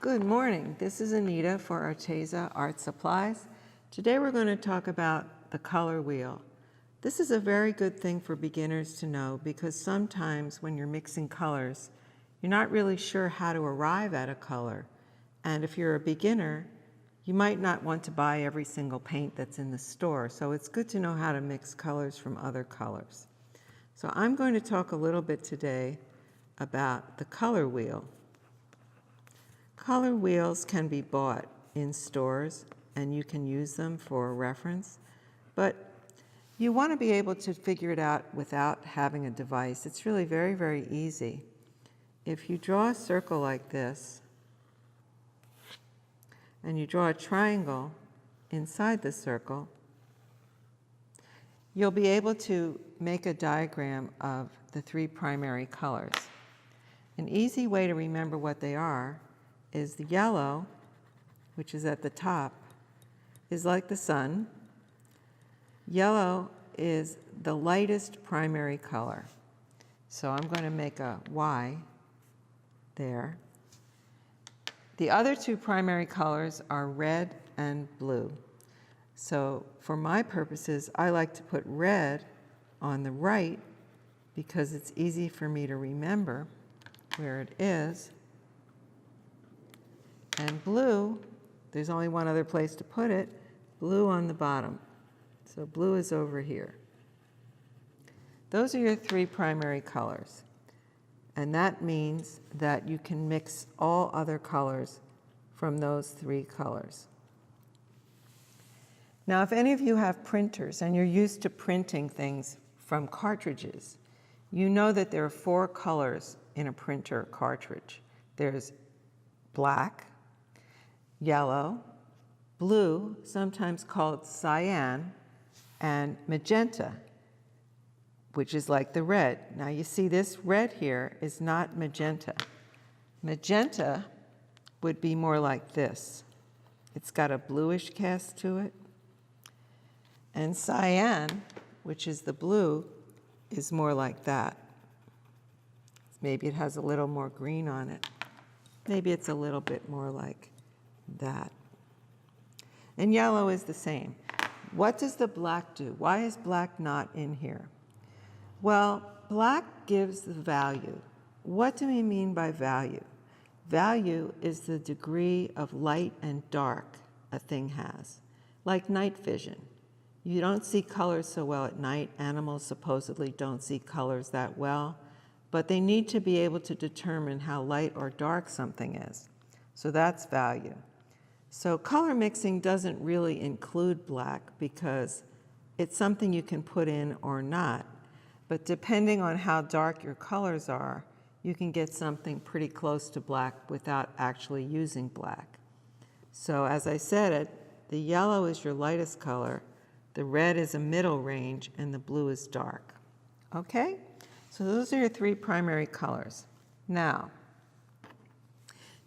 Good morning. This is Anita for Arteza Art Supplies. Today we're going to talk about the color wheel. This is a very good thing for beginners to know because sometimes when you're mixing colors, you're not really sure how to arrive at a color. And if you're a beginner, you might not want to buy every single paint that's in the store. So it's good to know how to mix colors from other colors. So I'm going to talk a little bit today about the color wheel. Color wheels can be bought in stores and you can use them for reference, but you want to be able to figure it out without having a device. It's really very, very easy. If you draw a circle like this and you draw a triangle inside the circle, you'll be able to make a diagram of the three primary colors. An easy way to remember what they are is the yellow, which is at the top, is like the sun. Yellow is the lightest primary color. So I'm going to make a Y there. The other two primary colors are red and blue. So for my purposes, I like to put red on the right because it's easy for me to remember where it is. And blue, there's only one other place to put it, blue on the bottom. So blue is over here. Those are your three primary colors. And that means that you can mix all other colors from those three colors. Now, if any of you have printers and you're used to printing things from cartridges, you know that there are four colors in a printer cartridge. There's black, yellow, blue, sometimes called cyan, and magenta, which is like the red. Now you see this red here is not magenta. Magenta would be more like this. It's got a bluish cast to it. And cyan, which is the blue, is more like that. Maybe it has a little more green on it. Maybe it's a little bit more like that. And yellow is the same. What does the black do? Why is black not in here? Well, black gives the value. What do we mean by value? Value is the degree of light and dark a thing has, like night vision. You don't see colors so well at night. Animals supposedly don't see colors that well, but they need to be able to determine how light or dark something is. So that's value. So color mixing doesn't really include black because it's something you can put in or not. But depending on how dark your colors are, you can get something pretty close to black without actually using black. So as I said, the yellow is your lightest color, the red is a middle range, and the blue is dark. Okay? So those are your three primary colors. Now,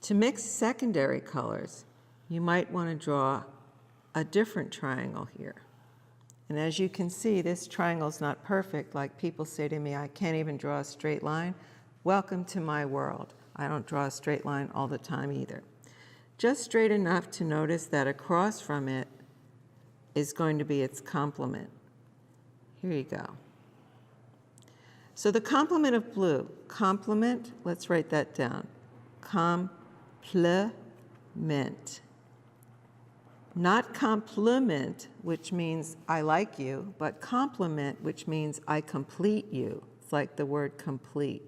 to mix secondary colors, you might want to draw a different triangle here. And as you can see, this triangle is not perfect. Like people say to me, I can't even draw a straight line. Welcome to my world. I don't draw a straight line all the time either. Just straight enough to notice that across from it is going to be its complement. Here you go. So the complement of blue, complement, let's write that down. Complement. Not compliment, which means I like you, but complement, which means I complete you. It's like the word complete.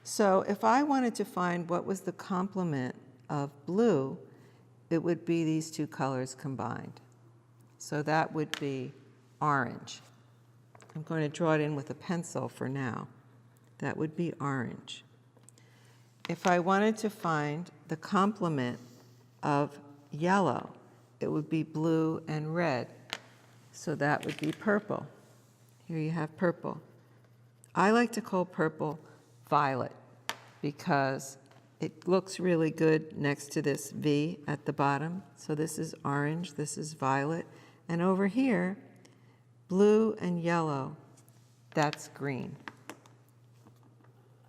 So if I wanted to find what was the complement of blue, it would be these two colors combined. So that would be orange. I'm going to draw it in with a pencil for now. That would be orange. If I wanted to find the complement of yellow, it would be blue and red. So that would be purple. Here you have purple. I like to call purple violet because it looks really good next to this V at the bottom. So this is orange, this is violet. And over here, blue and yellow, that's green.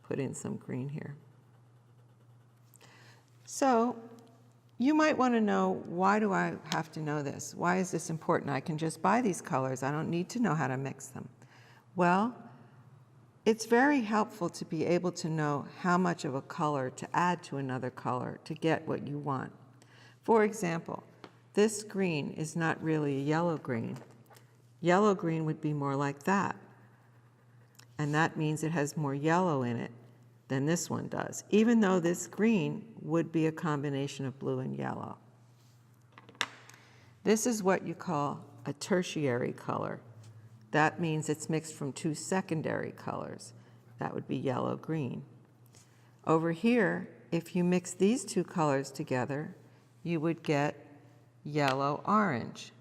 Put in some green here. So you might want to know, why do I have to know this? Why is this important? I can just buy these colors. I don't need to know how to mix them. Well, it's very helpful to be able to know how much of a color to add to another color to get what you want. For example, this green is not really a yellow green. Yellow green would be more like that. And that means it has more yellow in it than this one does, even though this green would be a combination of blue and yellow. This is what you call a tertiary color. That means it's mixed from two secondary colors. That would be yellow-green. Over here, if you mix these two colors together, you would get yellow-orange.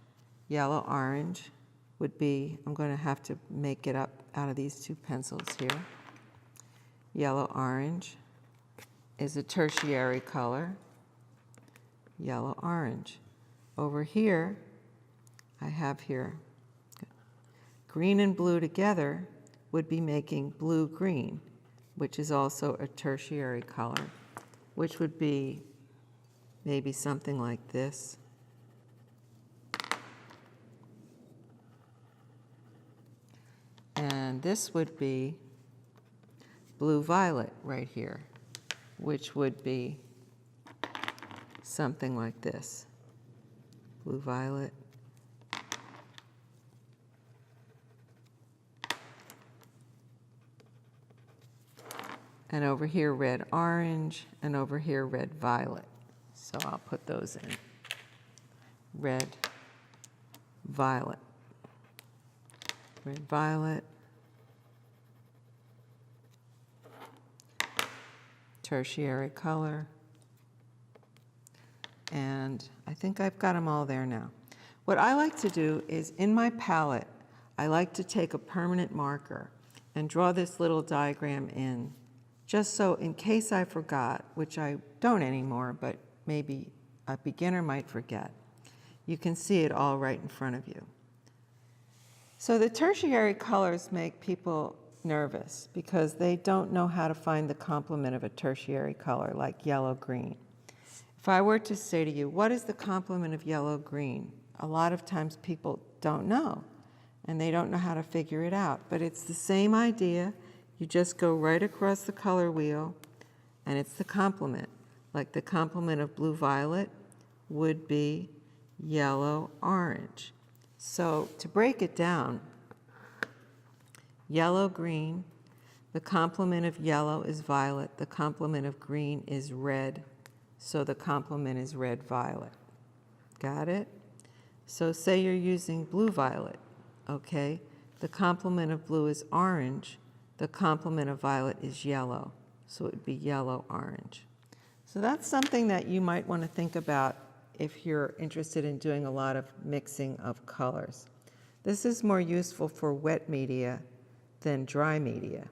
Yellow-orange would be, I'm going to have to make it up out of these two pencils here. Yellow-orange is a tertiary color. Yellow-orange. Over here, I have here green and blue together would be making blue-green, which is also a tertiary color, which would be maybe something like this. And this would be blue-violet right here, which would be something like this. Blue-violet. And over here, red-orange, and over here, red-violet. So I'll put those in. Red-violet. Red-violet. Tertiary color. And I think I've got them all there now. What I like to do is, in my palette, I like to take a permanent marker and draw this little diagram in, just so in case I forgot, which I don't anymore, but maybe a beginner might forget, you can see it all right in front of you. So the tertiary colors make people nervous because they don't know how to find the complement of a tertiary color like yellow-green. If I were to say to you, what is the complement of yellow-green? A lot of times people don't know, and they don't know how to figure it out. But it's the same idea. You just go right across the color wheel, and it's the complement. Like the complement of blue-violet would be yellow-orange. So to break it down, yellow-green, the complement of yellow is violet, the complement of green is red, so the complement is red-violet. Got it? So say you're using blue-violet, okay? The complement of blue is orange, the complement of violet is yellow, so it would be yellow-orange. So that's something that you might want to think about if you're interested in doing a lot of mixing of colors. This is more useful for wet media than dry media.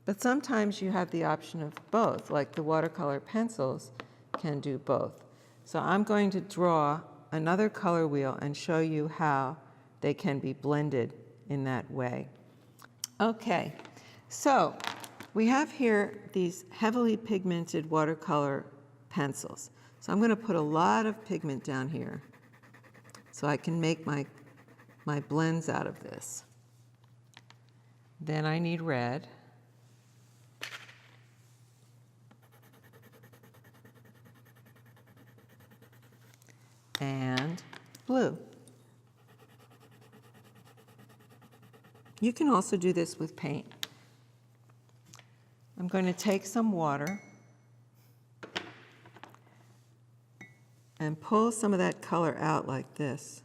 But sometimes you have the option of both, like the watercolor pencils can do both. So I'm going to draw another color wheel and show you how they can be blended in that way. Okay, so we have here these heavily pigmented watercolor pencils. So I'm going to put a lot of pigment down here so I can make my blends out of this. Then I need red. And blue. You can also do this with paint. I'm going to take some water and pull some of that color out like this.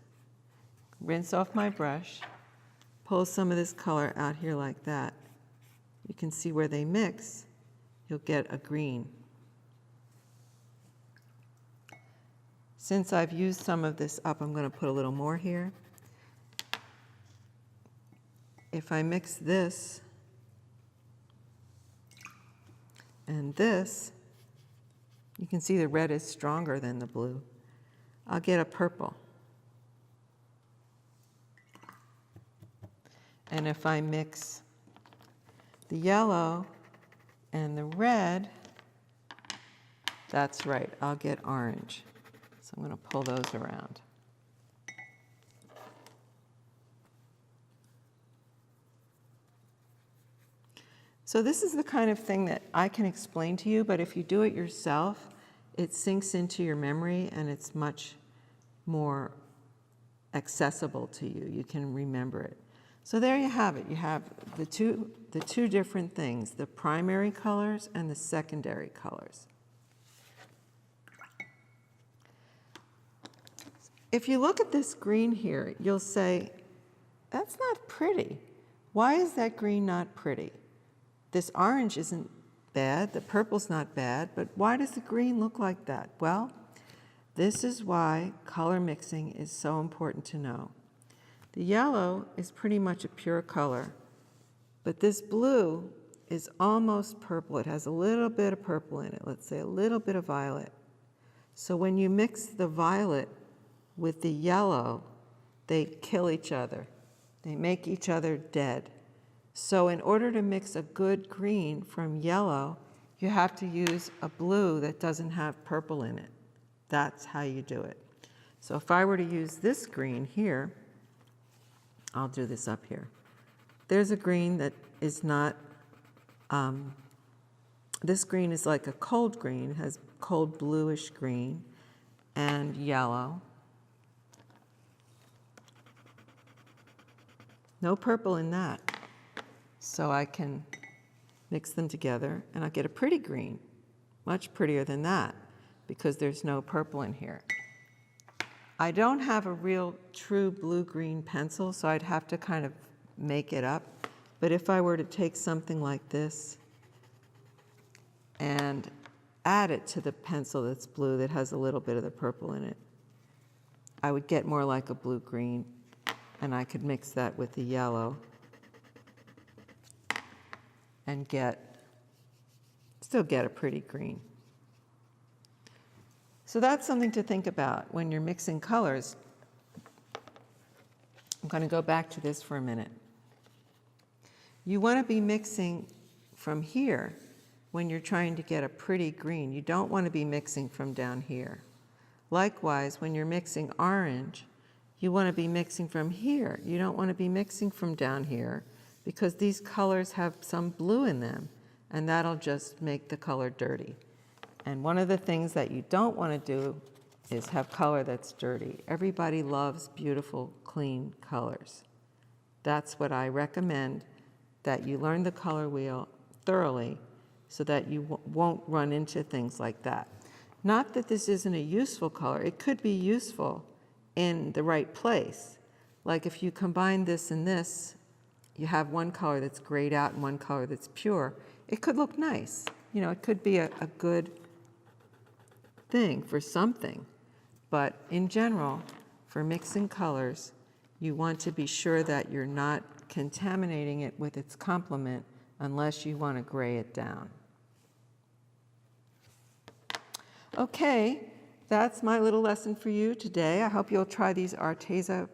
Rinse off my brush, pull some of this color out here like that. You can see where they mix, you'll get a green. Since I've used some of this up, I'm going to put a little more here. If I mix this and this, you can see the red is stronger than the blue. I'll get a purple. And if I mix the yellow and the red, That's right, I'll get orange. So I'm going to pull those around. So this is the kind of thing that I can explain to you, but if you do it yourself, it sinks into your memory and it's much more accessible to you. You can remember it. So there you have it. You have the two different things, the primary colors and the secondary colors. If you look at this green here, you'll say, that's not pretty. Why is that green not pretty? This orange isn't bad, the purple's not bad, but why does the green look like that? Well, this is why color mixing is so important to know. The yellow is pretty much a pure color, but this blue is almost purple. It has a little bit of purple in it, let's say a little bit of violet. So when you mix the violet with the yellow, they kill each other. They make each other dead. So in order to mix a good green from yellow, you have to use a blue that doesn't have purple in it. That's how you do it. So if I were to use this green here, I'll do this up here. There's a green that is not, this green is like a cold green. It has cold bluish green and yellow. No purple in that. So I can mix them together and I'll get a pretty green, much prettier than that because there's no purple in here. I don't have a real true blue-green pencil, so I'd have to kind of make it up. But if I were to take something like this and add it to the pencil that's blue that has a little bit of the purple in it, I would get more like a blue-green, and I could mix that with the yellow and still get a pretty green. So that's something to think about when you're mixing colors. I'm going to go back to this for a minute. You want to be mixing from here when you're trying to get a pretty green. You don't want to be mixing from down here. Likewise, when you're mixing orange, you want to be mixing from here. You don't want to be mixing from down here, because these colors have some blue in them, and that'll just make the color dirty. And one of the things that you don't want to do is have color that's dirty. Everybody loves beautiful, clean colors. That's what I recommend, that you learn the color wheel thoroughly so that you won't run into things like that. Not that this isn't a useful color. It could be useful in the right place. Like if you combine this and this, you have one color that's grayed out and one color that's pure. It could look nice. You know, it could be a good thing for something. But in general, for mixing colors, you want to be sure that you're not contaminating it with its complement unless you want to gray it down. Okay, that's my little lesson for you today. I hope you'll try these Arteza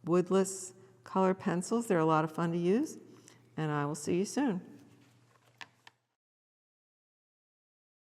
woodless color pencils. They're a lot of fun to use, and I will see you soon.